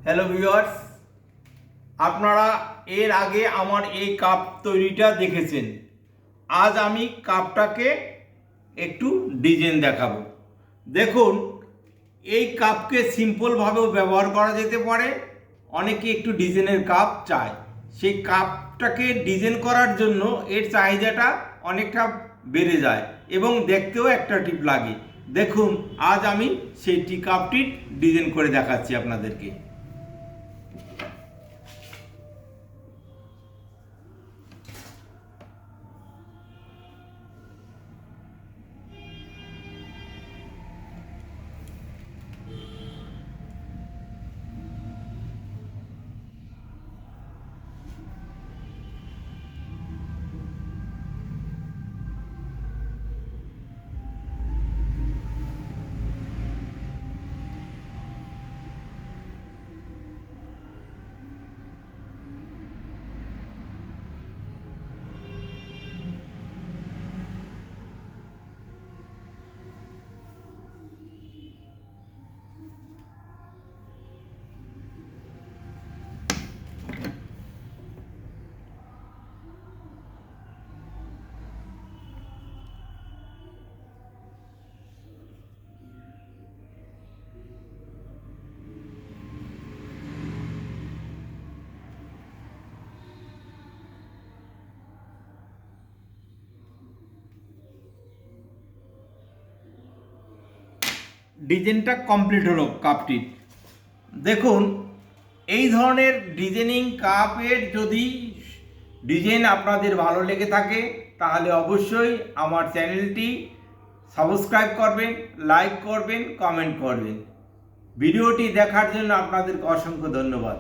Hello viewers, আপনারা এর আগে আমার এই কাপ তৈরিটা দেখেছেন। আজ আমি কাপটাকে একটু ডিজাইন দেখাবো। দেখুন, এই কাপকে সিম্পলভাবেও ব্যবহার করা যেতে পারে। অনেকে একটু ডিজাইনের কাপ চায়। সেই কাপটাকে ডিজাইন করার জন্য এর চাহিদাটা অনেকটা বেড়ে যায় এবং দেখতেও অ্যাট্রাকটিভ লাগে। দেখুন, আজ আমি সেই টি কাপটির ডিজাইন করে দেখাচ্ছি আপনাদেরকে। ডিজাইনটা কমপ্লিট হলো কাপটির। দেখুন, এই ধরনের ডিজাইনিং কাপের যদি ডিজাইন আপনাদের ভালো লেগে থাকে তাহলে অবশ্যই আমার চ্যানেলটি সাবস্ক্রাইব করবেন, লাইক করবেন, কমেন্ট করবেন। ভিডিওটি দেখার জন্য আপনাদেরকে অসংখ্য ধন্যবাদ।